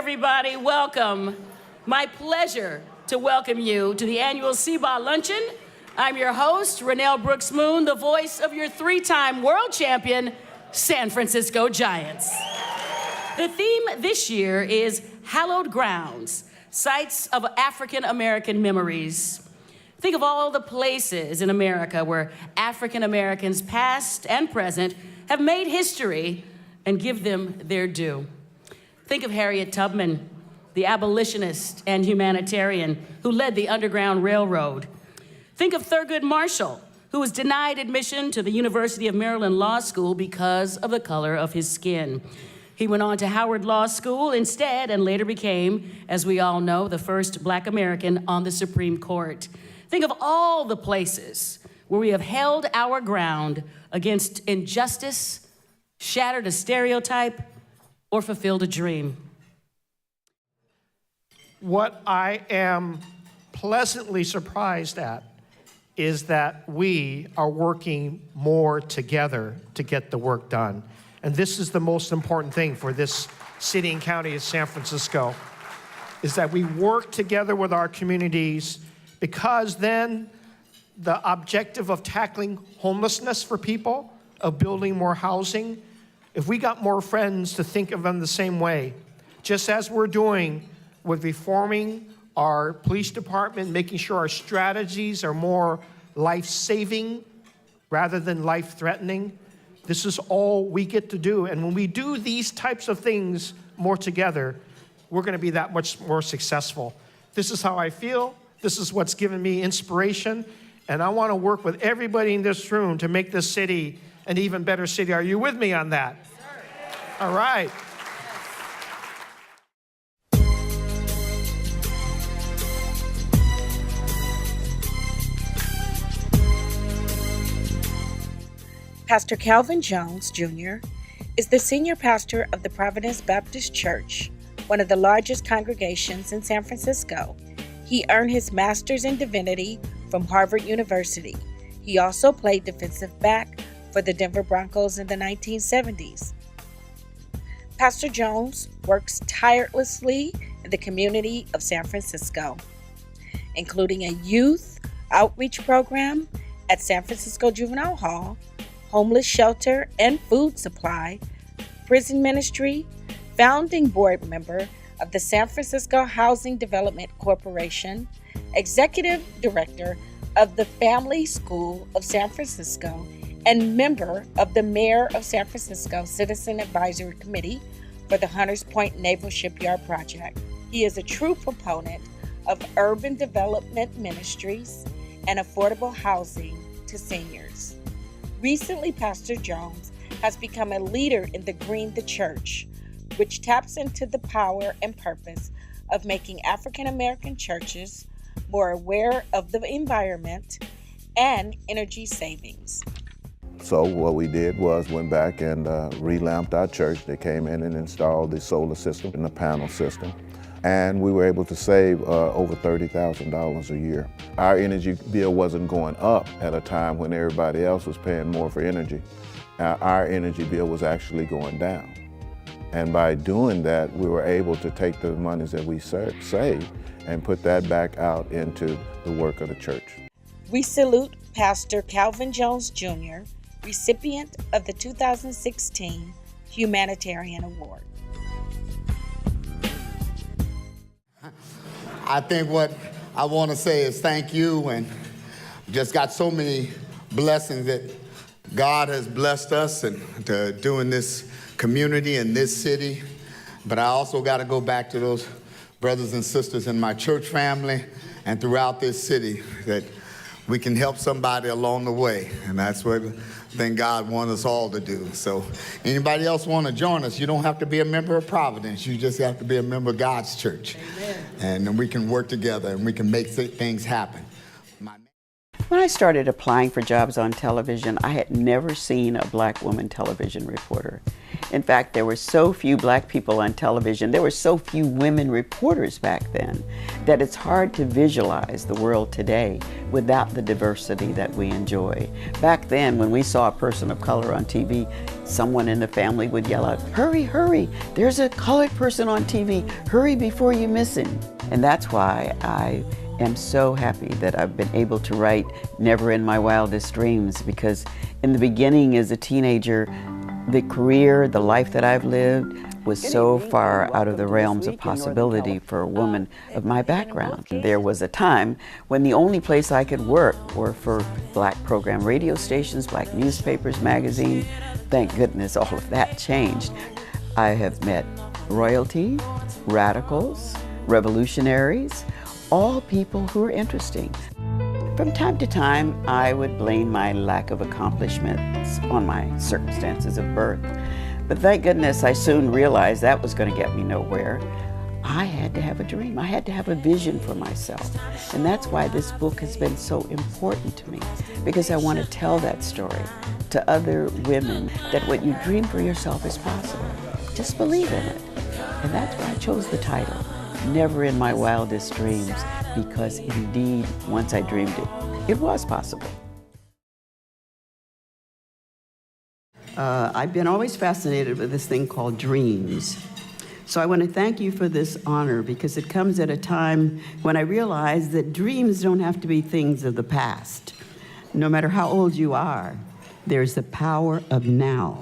everybody. Welcome. My pleasure to welcome you to the annual CBAH Luncheon. I'm your host, Renelle Brooks Moon, the voice of your three-time world champion, San Francisco Giants. The theme this year is Hallowed Grounds, Sites of African American Memories. Think of all the places in America where African Americans, past and present, have made history, and give them their due. Think of Harriet Tubman, the abolitionist and humanitarian who led the Underground Railroad. Think of Thurgood Marshall, who was denied admission to the University of Maryland Law School because of the color of his skin. He went on to Howard Law School instead and later became, as we all know, the first Black American on the Supreme Court. Think of all the places where we have held our ground against injustice, shattered a stereotype, or fulfilled a dream. What I am pleasantly surprised at is that we are working more together to get the work done. And this is the most important thing for this city and county of San Francisco, is that we work together with our communities, because then the objective of tackling homelessness for people, of building more housing, if we got more friends to think of them the same way, just as we're doing with reforming our police department, making sure our strategies are more life-saving rather than life-threatening, this is all we get to do. And when we do these types of things more together, we're gonna be that much more successful. This is how I feel. This is what's given me inspiration. And I wanna work with everybody in this room to make this city an even better city. Are you with me on that? Yes, all right. Pastor Calvin Jones, Jr. is the senior pastor of the Providence Baptist Church, one of the largest congregations in San Francisco. He earned his master's in divinity from Harvard University. He also played defensive back for the Denver Broncos in the 1970s. Pastor Jones works tirelessly in the community of San Francisco, including a youth outreach program at San Francisco Juvenile Hall, homeless shelter and food supply, prison ministry, founding board member of the San Francisco Housing Development Corporation, executive director of the Family School of San Francisco, and member of the Mayor of San Francisco Citizen Advisory Committee for the Hunters Point Naval Shipyard Project. He is a true proponent of urban development ministries and affordable housing to seniors. Recently, Pastor Jones has become a leader in the Green the Church, which taps into the power and purpose of making African American churches more aware of the environment and energy savings. So what we did was went back and relamped our church. They came in and installed the solar system and the panel system. And we were able to save over $30,000 a year. Our energy bill wasn't going up at a time when everybody else was paying more for energy. Our energy bill was actually going down. And by doing that, we were able to take the monies that we saved and put that back out into the work of the church. We salute Pastor Calvin Jones, Jr., recipient of the 2016 Humanitarian Award. I think what I want to say is thank you, and just got so many blessings that God has blessed us and to doing this community in this city. But I also got to go back to those brothers and sisters in my church family and throughout this city, that we can help somebody along the way. And that's what I think God wants us all to do. So anybody else want to join us, you don't have to be a member of Providence. You just have to be a member of God's church. Amen. And then we can work together and we can make things happen. When I started applying for jobs on television, I had never seen a black woman television reporter. In fact, there were so few black people on television, there were so few women reporters back then, that it's hard to visualize the world today without the diversity that we enjoy. Back then, when we saw a person of color on TV, someone in the family would yell out, "Hurry, hurry, there's a colored person on TV, hurry before you miss him." And that's why I am so happy that I've been able to write Never in My Wildest Dreams, because in the beginning as a teenager, the career, the life that I've lived was so far out of the realms of possibility for a woman of my background. There was a time when the only place I could work were for black program radio stations, black newspapers, magazines. Thank goodness all of that changed. I have met royalty, radicals, revolutionaries, all people who are interesting. From time to time, I would blame my lack of accomplishments on my circumstances of birth. But thank goodness I soon realized that was going to get me nowhere. I had to have a dream. I had to have a vision for myself. And that's why this book has been so important to me, because I want to tell that story to other women, that what you dream for yourself is possible. Just believe in it. And that's why I chose the title, Never in My Wildest Dreams, because indeed, once I dreamed it, it was possible. I've been always fascinated with this thing called dreams. So I want to thank you for this honor, because it comes at a time when I realize that dreams don't have to be things of the past. No matter how old you are, there's the power of now.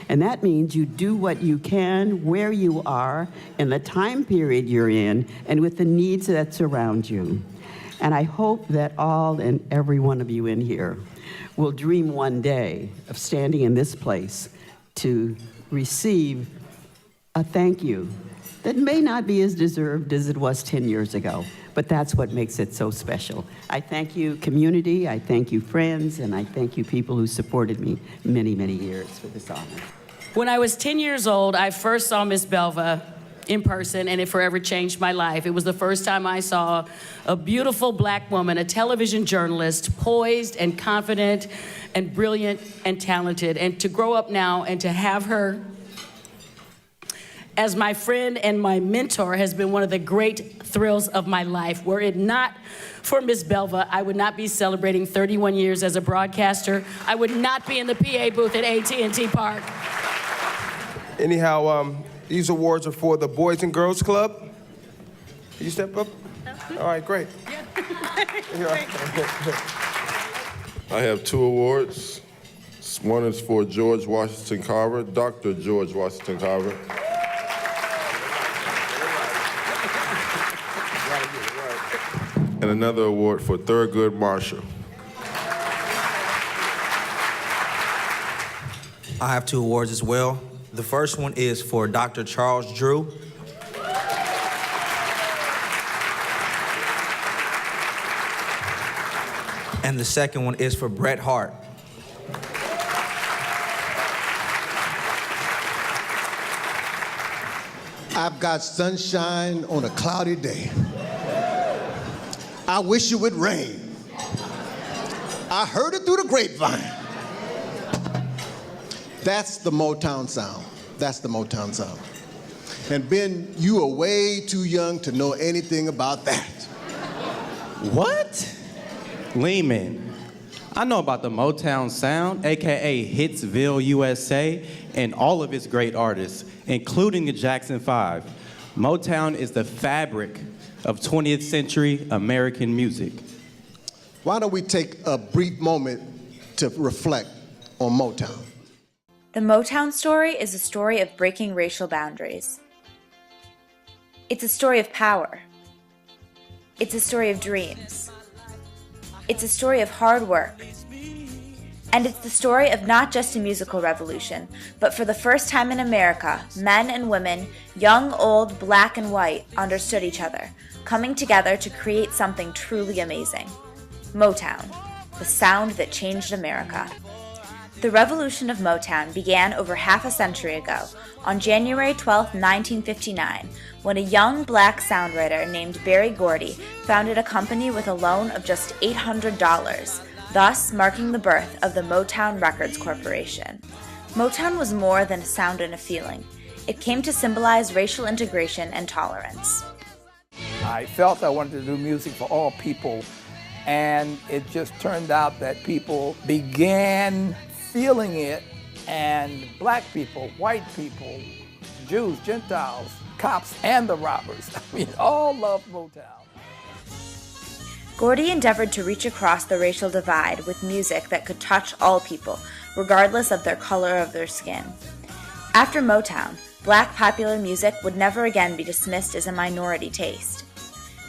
And that means you do what you can, where you are, in the time period you're in, and with the needs that surround you. And I hope that all and every one of you in here will dream one day of standing in this place to receive a thank you that may not be as deserved as it was 10 years ago, but that's what makes it so special. I thank you, community, I thank you, friends, and I thank you, people who supported me many, many years, for this honor. When I was 10 years old, I first saw Miss Belva in person, and it forever changed my life. It was the first time I saw a beautiful black woman, a television journalist, poised and confident and brilliant and talented. And to grow up now and to have her as my friend and my mentor has been one of the great thrills of my life. Were it not for Miss Belva, I would not be celebrating 31 years as a broadcaster. I would not be in the PA booth at AT&T Park. Anyhow, these awards are for the Boys and Girls Club. Can you step up? All right, great. I have 2 awards. One is for George Washington Carver, Dr. George Washington Carver. And another award for Thurgood Marshall. I have 2 awards as well. The first one is for Dr. Charles Drew. And the second one is for Bret Hart. I've got sunshine on a cloudy day. I wish it would rain. I heard it through the grapevine. That's the Motown sound. That's the Motown sound. And Ben, you are way too young to know anything about that. What? Lehman, I know about the Motown sound, AKA Hitsville, USA, and all of its great artists, including the Jackson 5. Motown is the fabric of 20th century American music. Why don't we take a brief moment to reflect on Motown? The Motown story is a story of breaking racial boundaries. It's a story of power. It's a story of dreams. It's a story of hard work. And it's the story of not just a musical revolution, but for the first time in America, men and women, young, old, black, and white, understood each other, coming together to create something truly amazing. Motown, the sound that changed America. The revolution of Motown began over half a century ago, on January 12, 1959, when a young black sound writer named Berry Gordy founded a company with a loan of just $800, thus marking the birth of the Motown Records Corporation. Motown was more than a sound and a feeling. It came to symbolize racial integration and tolerance. I felt I wanted to do music for all people, and it just turned out that people began feeling it, and black people, white people, Jews, Gentiles, cops, and the robbers, I mean, all loved Motown. Gordy endeavored to reach across the racial divide with music that could touch all people, regardless of their color of their skin. After Motown, black popular music would never again be dismissed as a minority taste.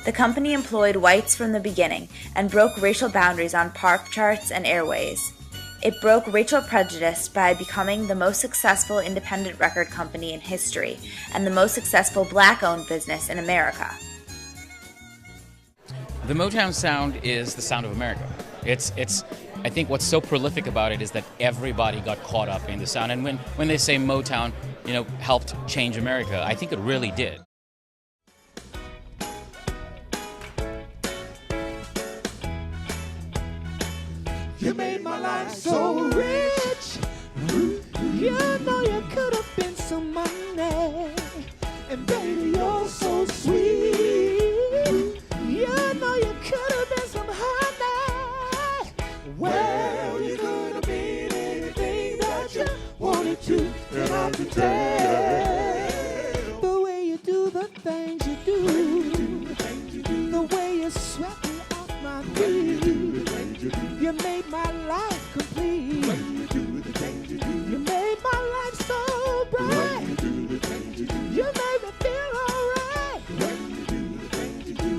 The company employed whites from the beginning and broke racial boundaries on pop charts and airways. It broke racial prejudice by becoming the most successful independent record company in history and the most successful black-owned business in America. The Motown sound is the sound of America. I think what's so prolific about it is that everybody got caught up in the sound. And when they say Motown, helped change America, I think it really did. You made my life so rich. You know you could have been some money. And baby, you're so sweet. You know you could have been some honey. Well, you could have been anything that you wanted to. And I can tell the way you do the things you do. The way you sweat me off my feet. You made my life complete. You made my life so bright. You made me feel alright.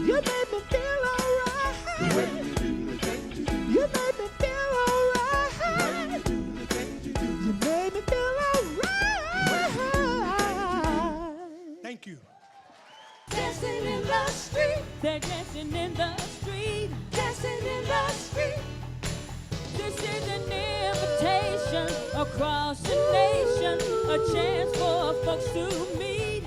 You made me feel alright. You made me feel alright. You made me feel alright. Thank you. Dancing in the street. They're dancing in the street. Dancing in the street. This is an invitation across the nation, a chance for folks to meet.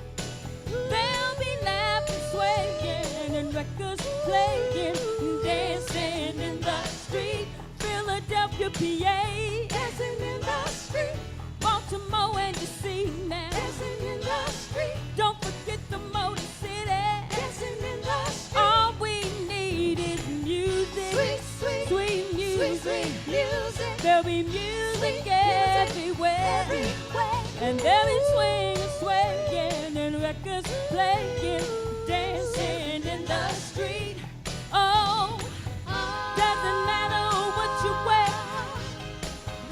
They'll be laughing, swaying, and records playing, dancing in the street. Philadelphia, PA, dancing in the street. Baltimore and DC now, dancing in the street. Don't forget the Motor City, dancing in the street. All we need is music, sweet, sweet, sweet music. Sweet music. There'll be music everywhere. And there'll be swinging, swaying, and records playing, dancing in the street. Oh, doesn't matter what you wear,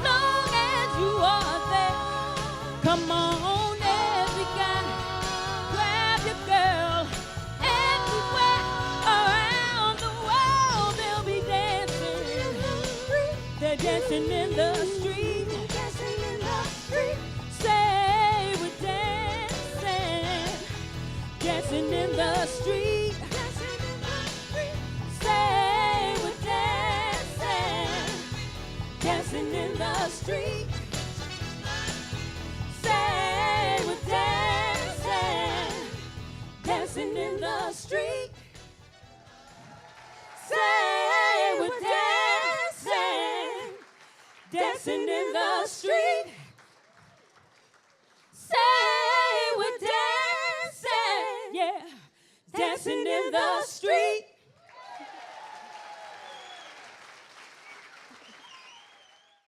long as you are there. Come on, every guy, grab your girl. Everywhere around the world, they'll be dancing. They're dancing in the street. Dancing in the street. Say we're dancing. Dancing in the street. Dancing in the street. Say we're dancing. Dancing in the street. Say we're dancing. Dancing in the street. Say we're dancing. Dancing in the street. Say we're dancing, yeah, dancing in the street.